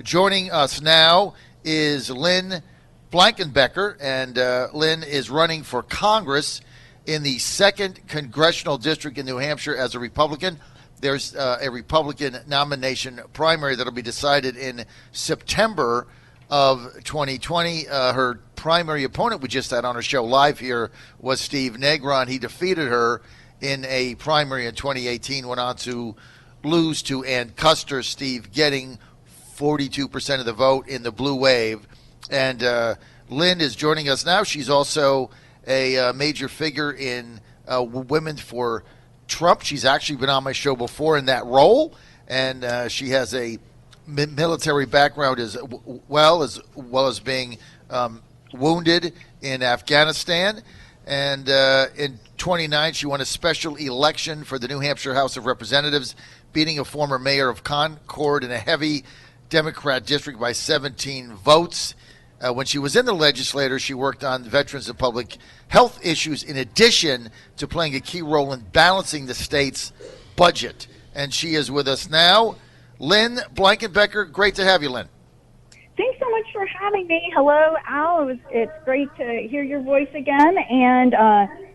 Joining us now is Lynn Blankenbeker, and Lynn is running for Congress in the 2nd Congressional District in New Hampshire as a Republican. There's a Republican nomination primary that will be decided in September of 2020. Her primary opponent we just had on our show live here was Steve Negron. He defeated her in a primary in 2018, went on to lose to Ann Custer, Steve getting 42% of the vote in the blue wave. And Lynn is joining us now. She's also a major figure in Women for Trump. She's actually been on my show before in that role, and she has a military background as well as being wounded in Afghanistan. And in 2009, she won a special election for the New Hampshire House of Representatives, beating a former mayor of Concord in a heavy Democrat district by 17 votes. When she was in the legislature, she worked on veterans and public health issues in addition to playing a key role in balancing the state's budget. And she is with us now. Lynn Blankenbeker, great to have you, Lynn. Thanks so much for having me. Hello, Al. It's great to hear your voice again. And,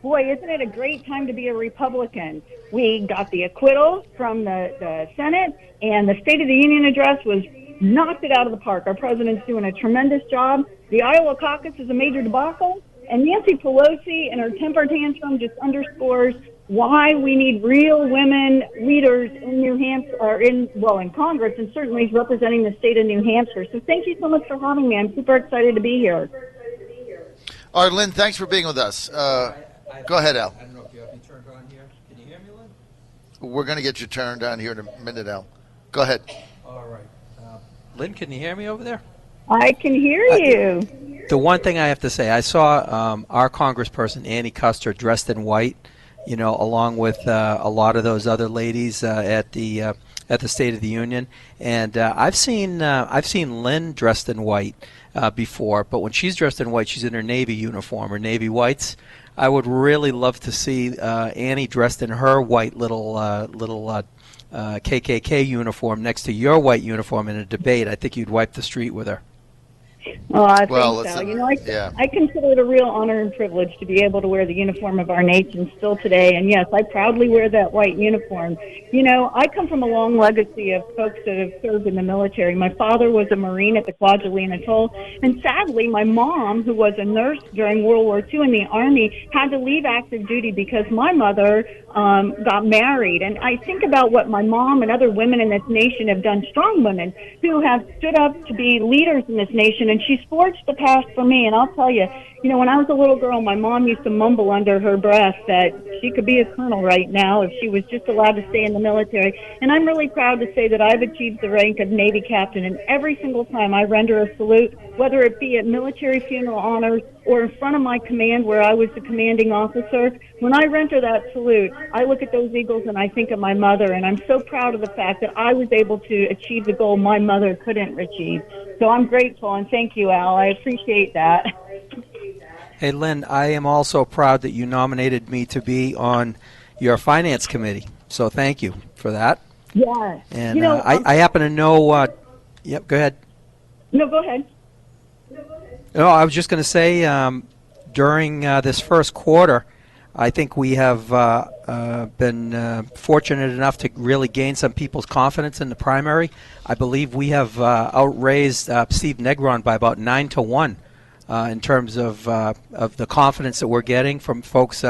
boy, isn't it a great time to be a Republican? We got the acquittal from the Senate, and the State of the Union address was knocked it out of the park. Our president's doing a tremendous job. The Iowa caucus is a major debacle, and Nancy Pelosi and her temper tantrum just underscores why we need real women leaders in New Hampshire, or in Congress, and certainly representing the state of New Hampshire. So thank you so much for having me. I'm super excited to be here. All right, Lynn, thanks for being with us. Go ahead, Al. I don't know if you have me turned on here. Can you hear me, Lynn? We're going to get you turned on here in a minute, Al. Go ahead. All right. Lynn, can you hear me over there? I can hear you. The one thing I have to say, I saw our congressperson, Annie Custer, dressed in white, along with a lot of those other ladies at the State of the Union. And I've seen Lynn dressed in white before, but when she's dressed in white, she's in her Navy uniform, her Navy whites. I would really love to see Annie dressed in her white little KKK uniform next to your white uniform in a debate. I think you'd wipe the street with her. Oh, I think so. I consider it a real honor and privilege to be able to wear the uniform of our nation still today. And yes, I proudly wear that white uniform. I come from a long legacy of folks that have served in the military. My father was a Marine at the Kwajalein Atoll. And sadly, my mom, who was a nurse during World War II in the Army, had to leave active duty because my mother got married. And I think about what my mom and other women in this nation have done, strong women who have stood up to be leaders in this nation. And she's forged the path for me. And I'll tell you, when I was a little girl, my mom used to mumble under her breath that she could be a colonel right now if she was just allowed to stay in the military. And I'm really proud to say that I've achieved the rank of Navy captain. And every single time I render a salute, whether it be at military funeral honors or in front of my command where I was the commanding officer, when I render that salute, I look at those eagles and I think of my mother. And I'm so proud of the fact that I was able to achieve the goal my mother couldn't achieve. So I'm grateful, and thank you, Al. I appreciate that. Hey, Lynn, I am also proud that you nominated me to be on your finance committee. So thank you for that. Yeah. And I happen to know yep, go ahead. No, go ahead. No, I was just going to say during this first quarter, I think we have been fortunate enough to really gain some people's confidence in the primary. I believe we have outraised Steve Negron by about 9-1 in terms of the confidence that we're getting from folks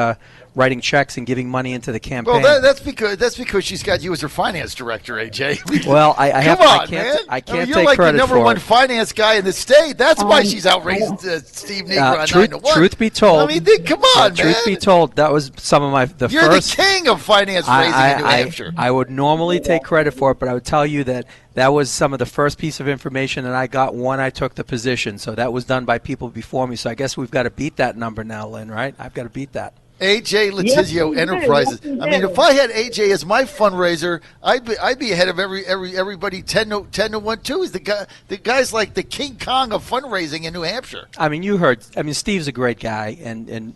writing checks and giving money into the campaign. Well, that's because she's got you as her finance director, AJ. Well, I can't you're take like credit the number for one it. finance guy in the state. That's why she's outraised Steve Negron 9-1. Truth be told, come on, man. Truth be told, that was some of You're first. the king of finance raising in New Hampshire. I would normally take credit for it, but I would tell you that was some of the first piece of information that I got when I took the position. So that was done by people before me. So I guess we've got to beat that number now, Lynn, right? I've got to beat that. AJ Letizio Enterprises. I mean, if I had AJ as my fundraiser, I'd be ahead of everybody 10-1 too. He's the guy's like the King Kong of fundraising in New Hampshire. I mean, you heard. I mean, Steve's a great guy, and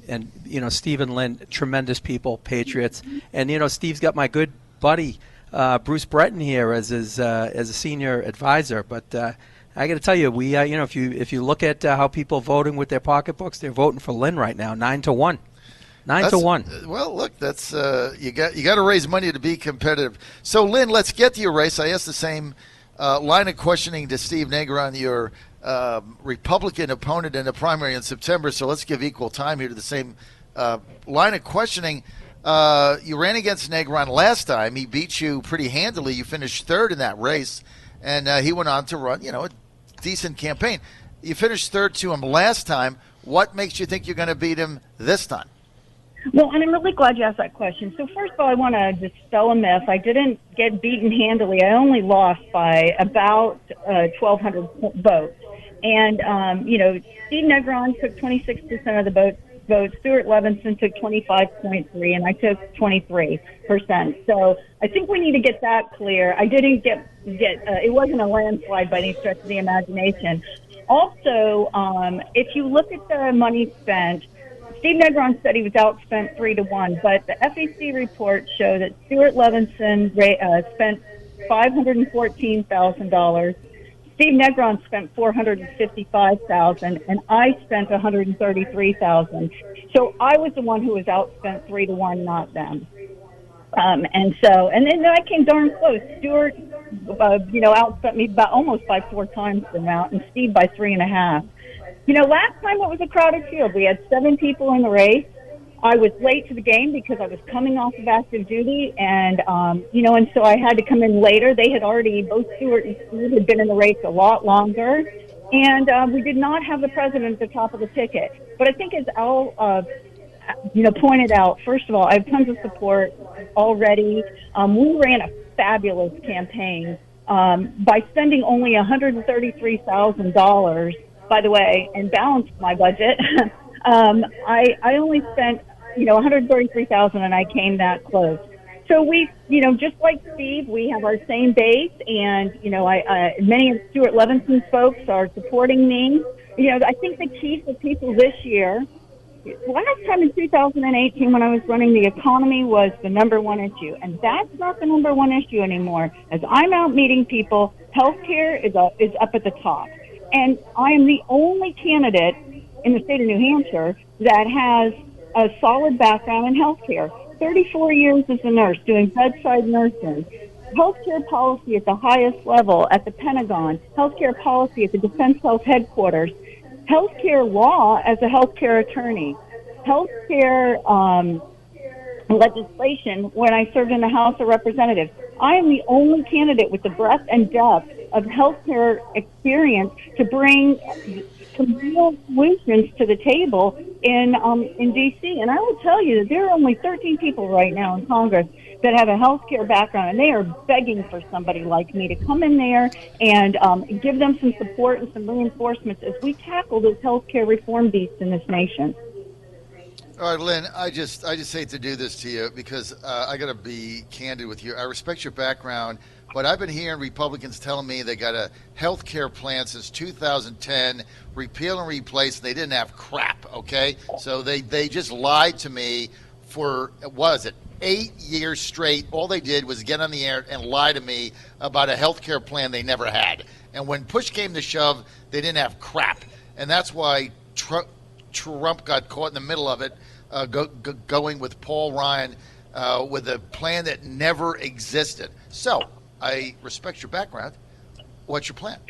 Steve and Lynn, tremendous people, patriots, and Steve's got my good buddy Bruce Breton here as a senior advisor, but I got to tell you, we if you look at how people voting with their pocketbooks, they're voting for Lynn right now, 9-1. 9-1. Well, look, that's you got to raise money to be competitive. So, Lynn, let's get to your race. I asked the same line of questioning to Steve Negron, your Republican opponent in the primary in September. So let's give equal time here to the same line of questioning. You ran against Negron last time. He beat you pretty handily. You finished third in that race, and he went on to run, a decent campaign. You finished third to him last time. What makes you think you're going to beat him this time? Well, and I'm really glad you asked that question. So first of all, I want to dispel a myth. I didn't get beaten handily. I only lost by about 1,200 votes. And, Steve Negron took 26% of the votes. Stuart Levinson took 25.3%, and I took 23%. So I think we need to get that clear. I didn't get it wasn't a landslide by any stretch of the imagination. Also, if you look at the money spent, Steve Negron said he was outspent 3-1, but the FEC reports show that Stuart Levinson spent $514,000. Steve Negron spent $455,000, and I spent $133,000. So I was the one who was outspent 3-1, not them. And then I came darn close. Stuart, outspent me almost by 4 times the amount, and Steve by 3.5. Last time it was a crowded field. We had 7 people in the race. I was late to the game because I was coming off of active duty, and so I had to come in later. They had already, both Stuart and Steve had been in the race a lot longer, and we did not have the president at the top of the ticket. But I think as Al, pointed out, first of all, I have tons of support already. We ran a fabulous campaign by spending only $133,000. By the way, and balanced my budget. I only spent, $133,000, and I came that close. So we, just like Steve, we have our same base, and many of Stuart Levinson's folks are supporting me. I think the key for people this year. Last time in 2018, when I was running, the economy was the number one issue, and that's not the number one issue anymore. As I'm out meeting people, healthcare is up at the top. And I am the only candidate in the state of New Hampshire that has a solid background in healthcare. 34 years as a nurse, doing bedside nursing. Healthcare policy at the highest level at the Pentagon. Healthcare policy at the Defense Health Headquarters. Healthcare law as a healthcare attorney. Healthcare legislation when I served in the House of Representatives. I am the only candidate with the breadth and depth of healthcare experience to bring some real solutions to the table in D.C. And I will tell you that there are only 13 people right now in Congress that have a healthcare background, and they are begging for somebody like me to come in there and give them some support and some reinforcements as we tackle this healthcare reform beast in this nation. All right, Lynn, I just hate to do this to you because I got to be candid with you. I respect your background, but I've been hearing Republicans telling me they got a health care plan since 2010, repeal and replace, and they didn't have crap, okay? So they just lied to me for, what is it, 8 years straight. All they did was get on the air and lie to me about a health care plan they never had. And when push came to shove, they didn't have crap. And that's why Trump got caught in the middle of it, going with Paul Ryan with a plan that never existed. So I respect your background. What's your plan?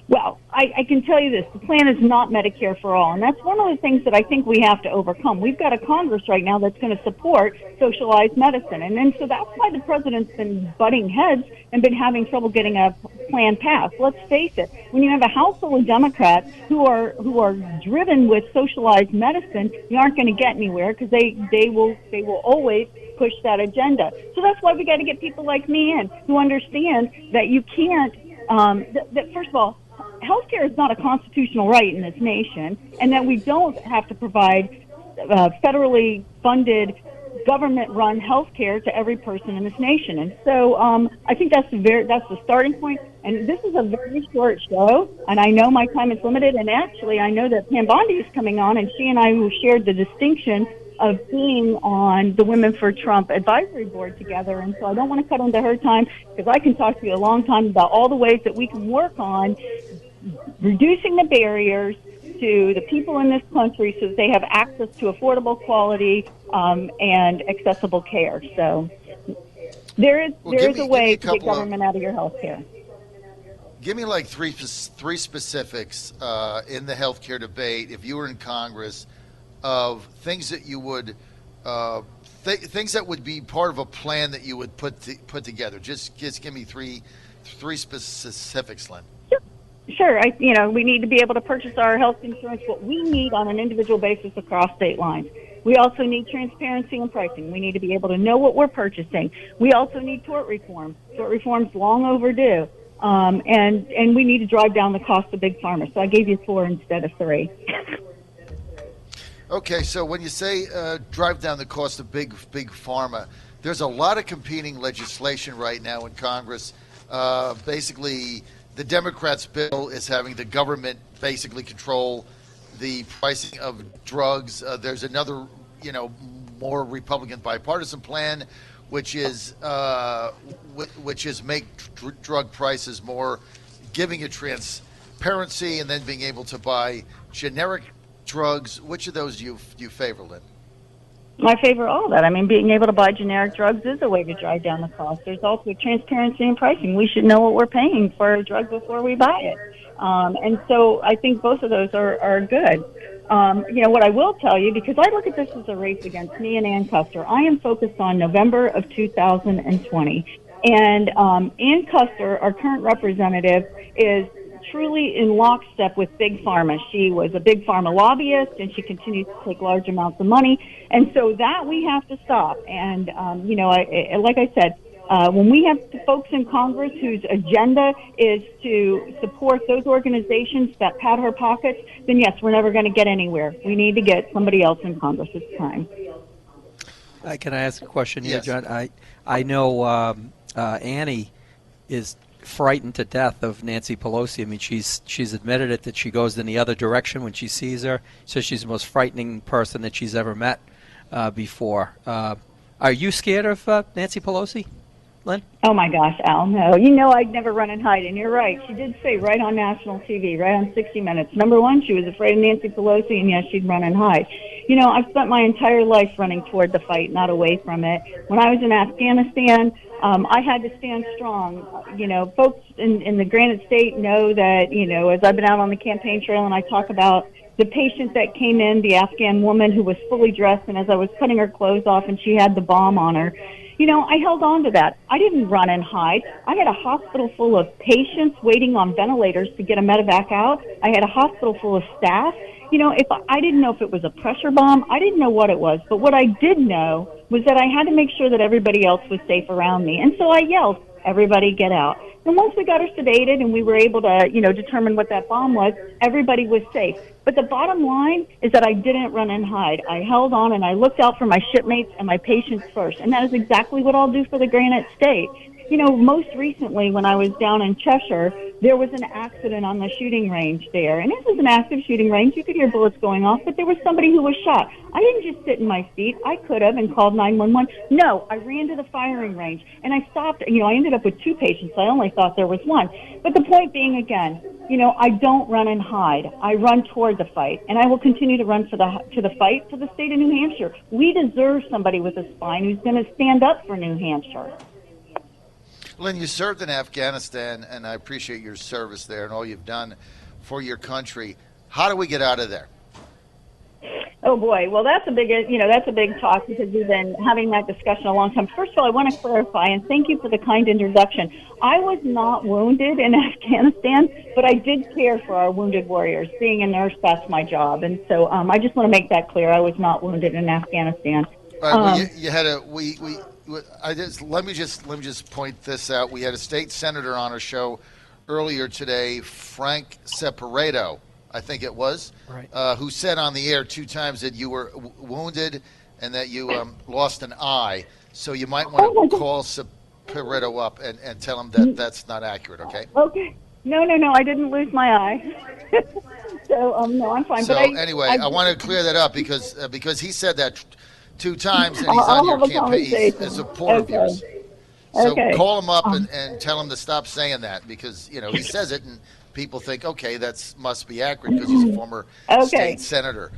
Well, I can tell you this. The plan is not Medicare for all, and that's one of the things that I think we have to overcome. We've got a Congress right now that's going to support socialized medicine, and then so that's why the president's been butting heads and been having trouble getting a plan passed. Let's face it, when you have a House full of Democrats who are driven with socialized medicine, you aren't going to get anywhere because they will always push that agenda. So that's why we got to get people like me in who understand that you can't. That first of all, healthcare is not a constitutional right in this nation, and that we don't have to provide federally funded, government-run healthcare to every person in this nation. And so I think that's the starting point. And this is a very short show, and I know my time is limited. And actually, I know that Pam Bondi is coming on, and she and I who shared the distinction of being on the Women for Trump advisory board together. And so I don't want to cut into her time, because I can talk to you a long time about all the ways that we can work on reducing the barriers to the people in this country so that they have access to affordable, quality, and accessible care. So there is a way to get government out of your health care. Give me like three specifics in the healthcare debate, if you were in Congress, of things that you would things that would be part of a plan that you would put together. Just give me three specifics, Lynn. Sure. We need to be able to purchase our health insurance, what we need on an individual basis across state lines. We also need transparency in pricing. We need to be able to know what we're purchasing. We also need tort reform. Tort reform's long overdue. And we need to drive down the cost of big pharma. So I gave you 4 instead of 3. Okay, so when you say drive down the cost of big pharma, there's a lot of competing legislation right now in Congress. Basically, the Democrats' bill is having the government basically control the pricing of drugs. There's another, more Republican bipartisan plan, which is make drug prices more, giving it transparency, and then being able to buy generic drugs. Which of those do you favor, Lynn? I favor all of that. I mean, being able to buy generic drugs is a way to drive down the cost. There's also transparency in pricing. We should know what we're paying for a drug before we buy it. And so I think both of those are good. What I will tell you, because I look at this as a race against me and Ann Custer, I am focused on November of 2020. And Ann Custer, our current representative, is truly in lockstep with Big Pharma. She was a Big Pharma lobbyist, and she continues to take large amounts of money. And so that we have to stop. And, like I said, when we have folks in Congress whose agenda is to support those organizations that pad her pockets, then yes, we're never going to get anywhere. We need to get somebody else in Congress. It's time. Can I ask a question here, yes. John? I know Annie is frightened to death of Nancy Pelosi. I mean, she's admitted it, that she goes in the other direction when she sees her. So she's the most frightening person that she's ever met before. Are you scared of Nancy Pelosi, Lynn? Oh, my gosh, Al, no. I'd never run and hide. And you're right. She did say right on national TV, right on 60 Minutes. Number one, she was afraid of Nancy Pelosi, and yes, she'd run and hide. I've spent my entire life running toward the fight, not away from it. When I was in Afghanistan, I had to stand strong. Folks in the Granite State know that, as I've been out on the campaign trail and I talk about the patient that came in, the Afghan woman who was fully dressed, and as I was cutting her clothes off and she had the bomb on her, I held on to that. I didn't run and hide. I had a hospital full of patients waiting on ventilators to get a medevac out. I had a hospital full of staff. If I didn't know if it was a pressure bomb, I didn't know what it was. But what I did know was that I had to make sure that everybody else was safe around me. And so I yelled, "Everybody get out." And once we got her sedated and we were able to, determine what that bomb was, everybody was safe. But the bottom line is that I didn't run and hide. I held on and I looked out for my shipmates and my patients first. And that is exactly what I'll do for the Granite State. Most recently when I was down in Cheshire, there was an accident on the shooting range there. And this is an active shooting range. You could hear bullets going off, but there was somebody who was shot. I didn't just sit in my seat. I could have and called 911. No, I ran to the firing range and I stopped. I ended up with 2 patients. I only thought there was 1. But the point being, again, I don't run and hide. I run toward the fight, and I will continue to run to the fight for the state of New Hampshire. We deserve somebody with a spine who's going to stand up for New Hampshire. Lynn, you served in Afghanistan, and I appreciate your service there and all you've done for your country. How do we get out of there? Oh boy, well that's a big talk, because we've been having that discussion a long time. First of all, I want to clarify, and thank you for the kind introduction. I was not wounded in Afghanistan, but I did care for our wounded warriors. Being a nurse, that's my job, and so I just want to make that clear. I was not wounded in Afghanistan. All right, well, you had a let me just point this out. We had a state senator on our show earlier today, Frank Separato, I think it was, right, who said on the air 2 times that you were wounded and that you lost an eye. So you might want to call Separato up and tell him that that's not accurate, okay? Okay. No, I didn't lose my eye. So, no, I'm fine. So but anyway, I want to clear that up because he said that 2 times, and he's on your campaign. He's a supporter of yours. So call him up and tell him to stop saying that, because he says it and people think, okay, that must be accurate because he's a former state senator.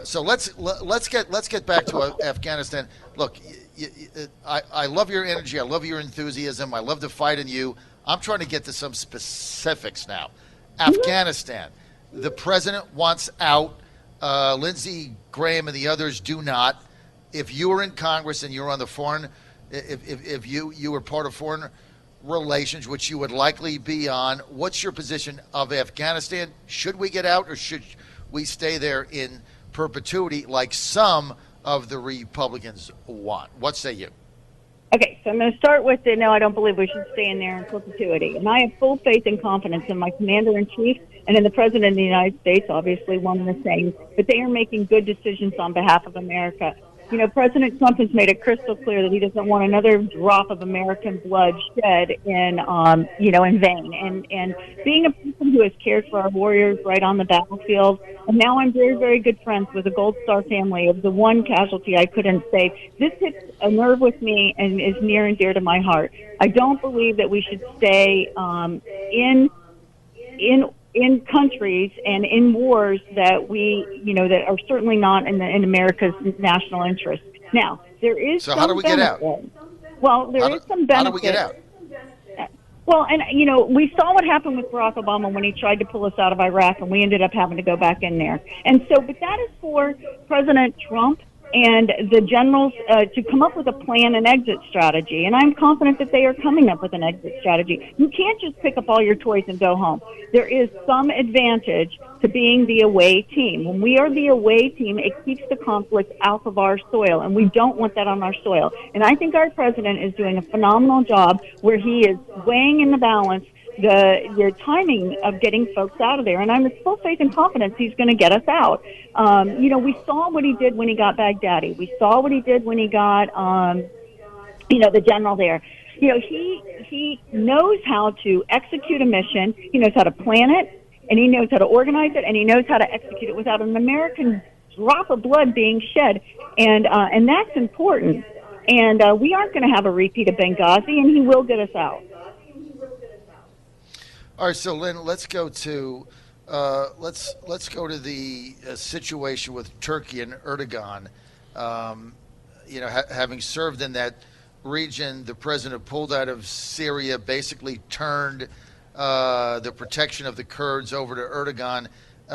So let's get back to Afghanistan. Look, I love your energy. I love your enthusiasm. I love the fight in you. I'm trying to get to some specifics now. Afghanistan, the president wants out. Lindsey Graham and the others do not. If you were in Congress and you're on the foreign, if you were part of foreign relations, which you would likely be on, what's your position of Afghanistan? Should we get out, or should we stay there in perpetuity like some of the Republicans want? What say you? Okay, so I'm going to start with no, I don't believe we should stay in there in perpetuity. And I have full faith and confidence in my commander-in-chief and in the President of the United States, obviously one and the same, but they are making good decisions on behalf of America. President Trump has made it crystal clear that he doesn't want another drop of American blood shed in vain. And being a person who has cared for our warriors right on the battlefield, and now I'm very, very good friends with the Gold Star family of the one casualty I couldn't save. This hits a nerve with me and is near and dear to my heart. I don't believe that we should stay in countries and in wars that that are certainly not in America's national interest. Now, there is how do we get out? Well, there is some benefit. How do we get out? Well, and we saw what happened with Barack Obama when he tried to pull us out of Iraq, and we ended up having to go back in there. And so, but that is for President Trump and the generals to come up with a plan and exit strategy. And I'm confident that they are coming up with an exit strategy. You can't just pick up all your toys and go home. There is some advantage to being the away team. When we are the away team, it keeps the conflict out of our soil, and we don't want that on our soil. And I think our president is doing a phenomenal job where he is weighing in the balance the timing of getting folks out of there. And I'm with full faith and confidence he's going to get us out. We saw what he did when he got Baghdadi. We saw what he did when he got, the general there. He knows how to execute a mission. He knows how to plan it, and he knows how to organize it, and he knows how to execute it without an American drop of blood being shed. And that's important. And we aren't going to have a repeat of Benghazi, and he will get us out. All right, so Lynn, let's go to the situation with Turkey and Erdogan. Having served in that region, the president pulled out of Syria, basically turned the protection of the Kurds over to Erdogan.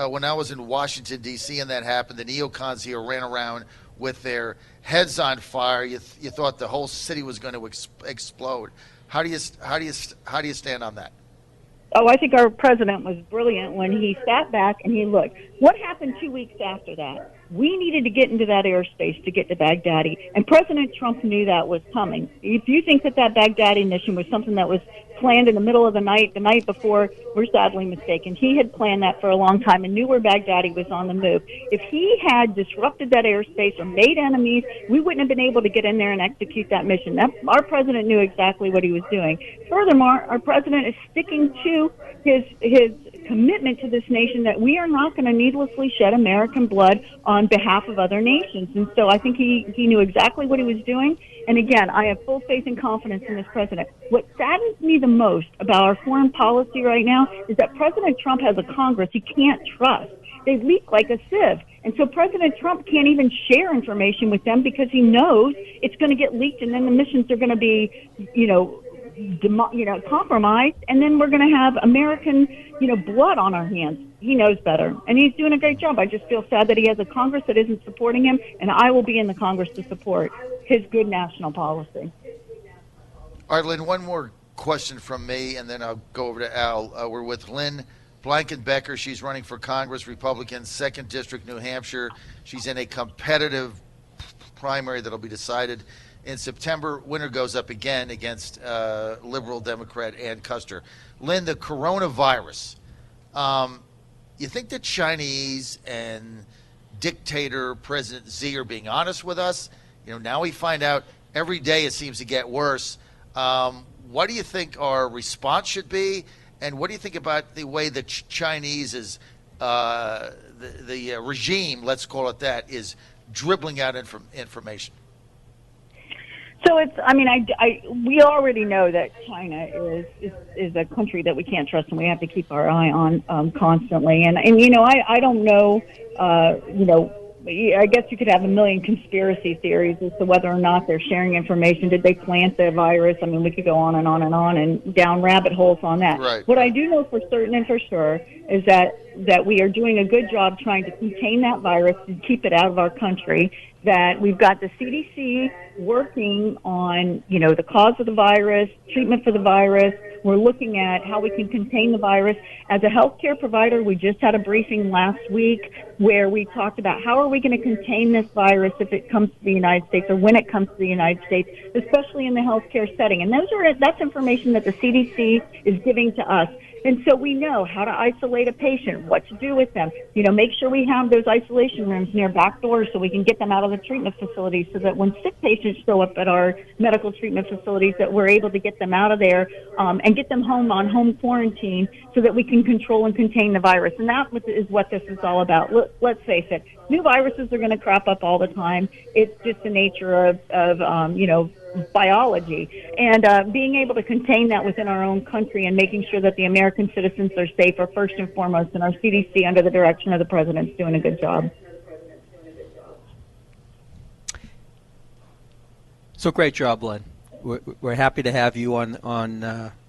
When I was in Washington, D.C., and that happened, the neocons here ran around with their heads on fire. You thought the whole city was going to explode. How do you stand on that? Oh, I think our president was brilliant when he sat back and he looked. What happened 2 weeks after that? We needed to get into that airspace to get to Baghdadi, and President Trump knew that was coming. If you think that Baghdadi mission was something that was planned in the middle of the night before, we're sadly mistaken. He had planned that for a long time and knew where Baghdadi was on the move. If he had disrupted that airspace or made enemies, we wouldn't have been able to get in there and execute that mission. Our president knew exactly what he was doing. Furthermore, our president is sticking to his commitment to this nation that we are not going to needlessly shed American blood on behalf of other nations. And so I think he knew exactly what he was doing. And again, I have full faith and confidence in this president. What saddens me the most about our foreign policy right now is that President Trump has a Congress he can't trust. They leak like a sieve. And so President Trump can't even share information with them because he knows it's going to get leaked, and then the missions are going to be, compromised, and then we're going to have American, blood on our hands. He knows better, and he's doing a great job. I just feel sad that he has a Congress that isn't supporting him, and I will be in the Congress to support his good national policy. All right, Lynn, one more question from me, and then I'll go over to Al. We're with Lynn Blankenbeker. She's running for Congress, Republican, 2nd District, New Hampshire. She's in a competitive primary that'll be decided in September. Winner goes up again against liberal Democrat Ann Custer. Lynn, the coronavirus, you think the Chinese and dictator President Xi are being honest with us? Now we find out every day it seems to get worse. What do you think our response should be? And what do you think about the way the Chinese is, the regime, let's call it that, is dribbling out information? So we already know that China is a country that we can't trust, and we have to keep our eye on constantly. And I don't know, I guess you could have a million conspiracy theories as to whether or not they're sharing information. Did they plant the virus? I mean, we could go on and on and on and down rabbit holes on that. Right. What I do know for certain and for sure is that we are doing a good job trying to contain that virus and keep it out of our country, that we've got the CDC working on, the cause of the virus, treatment for the virus. We're looking at how we can contain the virus. As a healthcare provider, we just had a briefing last week where we talked about how are we going to contain this virus if it comes to the United States or when it comes to the United States, especially in the healthcare setting. And that's information that the CDC is giving to us. And so we know how to isolate a patient, what to do with them, make sure we have those isolation rooms near back doors so we can get them out of the treatment facilities, so that when sick patients show up at our medical treatment facilities, that we're able to get them out of there and get them home on home quarantine so that we can control and contain the virus. And that is what this is all about. Let's face it, new viruses are going to crop up all the time. It's just the nature of biology, and being able to contain that within our own country and making sure that the American citizens are safe are first and foremost, and our CDC under the direction of the president is doing a good job. So great job, Lynn. We're happy to have you on.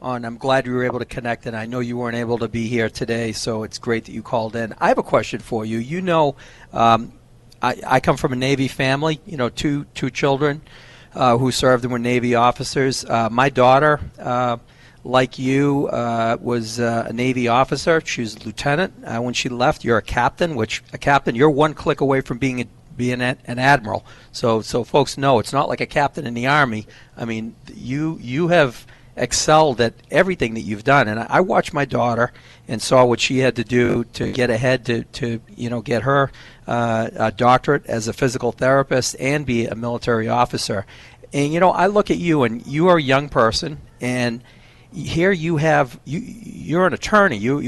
I'm glad you were able to connect, and I know you weren't able to be here today, so it's great that you called in. I have a question for you. I come from a Navy family, two children who served and were Navy officers. My daughter, like you, was a Navy officer. She was a lieutenant. When she left, you're a captain, you're one click away from being an admiral. So folks know it's not like a captain in the Army. I mean, you have excelled at everything that you've done. And I watched my daughter and saw what she had to do to get ahead to get her a doctorate as a physical therapist and be a military officer. And I look at you, and you are a young person, and here you're an attorney. You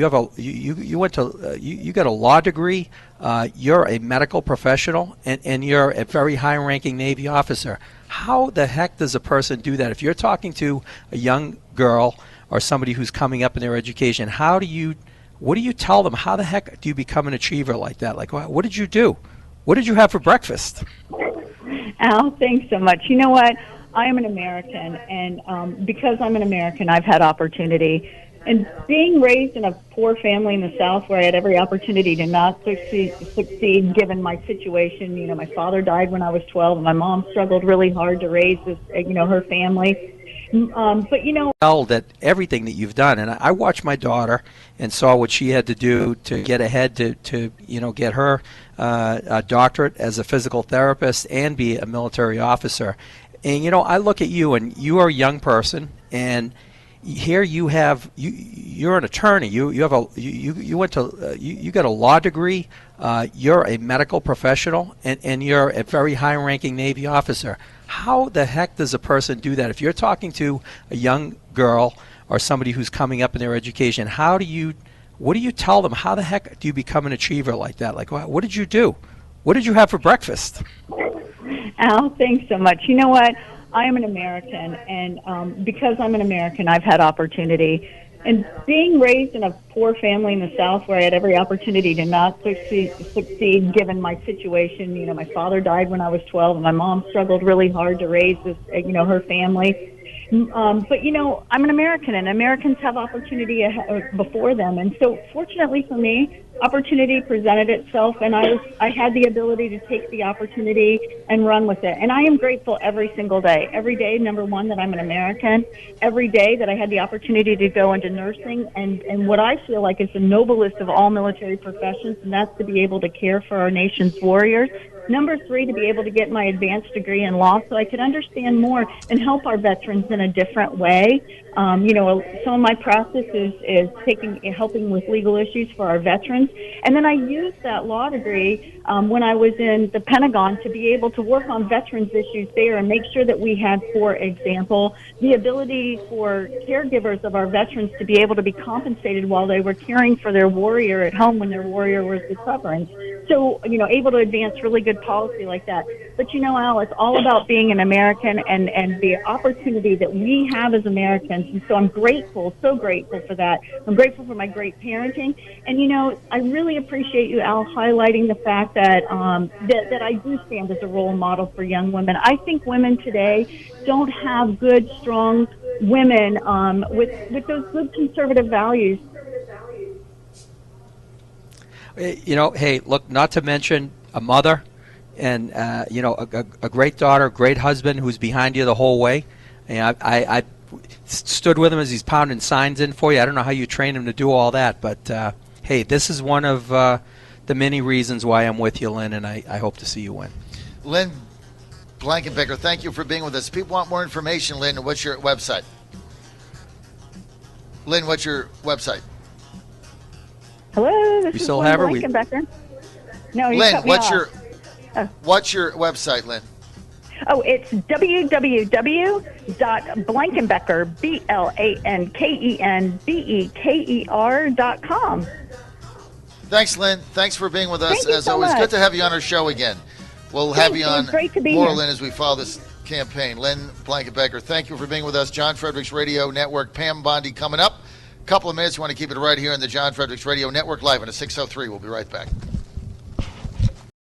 got a law degree. You're a medical professional, and you're a very high-ranking Navy officer. How the heck does a person do that? If you're talking to a young girl or somebody who's coming up in their education, what do you tell them? How the heck do you become an achiever like that? Like, what did you do? What did you have for breakfast? Al, thanks so much. You know what? I am an American, and because I'm an American, I've had opportunity. And being raised in a poor family in the South where I had every opportunity to not succeed given my situation, my father died when I was 12, and my mom struggled really hard to raise this, her family. But that everything that you've done, and I watched my daughter and saw what she had to do to get ahead to get her a doctorate as a physical therapist and be a military officer. And I look at you, and you are a young person, and here you're an attorney. You got a law degree. You're a medical professional, and you're a very high-ranking Navy officer. How the heck does a person do that? If you're talking to a young girl or somebody who's coming up in their education, what do you tell them? How the heck do you become an achiever like that? Like, what did you do? What did you have for breakfast? Al, thanks so much. You know what? I am an American, and because I'm an American, I've had opportunity. And being raised in a poor family in the South where I had every opportunity to not succeed given my situation, my father died when I was 12, and my mom struggled really hard to raise this, her family. But I'm an American, and Americans have opportunity before them. And so fortunately for me, opportunity presented itself, and I had the ability to take the opportunity and run with it. And I am grateful every single day. Every day, number one, that I'm an American. Every day that I had the opportunity to go into nursing and what I feel like is the noblest of all military professions, and that's to be able to care for our nation's warriors. Number three, to be able to get my advanced degree in law so I could understand more and help our veterans in a different way. Some of my practice is helping with legal issues for our veterans. And then I used that law degree when I was in the Pentagon to be able to work on veterans issues there and make sure that we had, for example, the ability for caregivers of our veterans to be able to be compensated while they were caring for their warrior at home when their warrior was recovering. so, able to advance really good policy like that. But, Al, it's all about being an American and the opportunity that we have as Americans. And so I'm grateful, so grateful for that. I'm grateful for my great parenting. And, I really appreciate you, Al, highlighting the fact that, that I do stand as a role model for young women. I think women today don't have good, strong women with those good conservative values. Hey, look, not to mention a mother and, a great daughter, great husband who's behind you the whole way. And I stood with him as he's pounding signs in for you. I don't know how you train him to do all that, but, hey, this is one of the many reasons why I'm with you, Lynn, and I hope to see you win. Lynn Blankenbeker, thank you for being with us. People want more information, Lynn. What's your website? Lynn, what's your website? Hello, this you is still Lynn have her? Blankenbeker. No, you Lynn, cut me off. what's your website, Lynn? Oh, it's www.blankenbeker, BLANKENBEKER.com. Thanks, Lynn. Thanks for being with us. Thank you As so always, much. good to have you on our show again. We'll have you on great to be more, here. Lynn, as we follow this campaign. Lynn Blankenbeker, thank you for being with us. John Fredericks Radio Network, Pam Bondi coming up. Couple of minutes. We want to keep it right here on the John Fredericks Radio Network live on a 6:03. We'll be right back.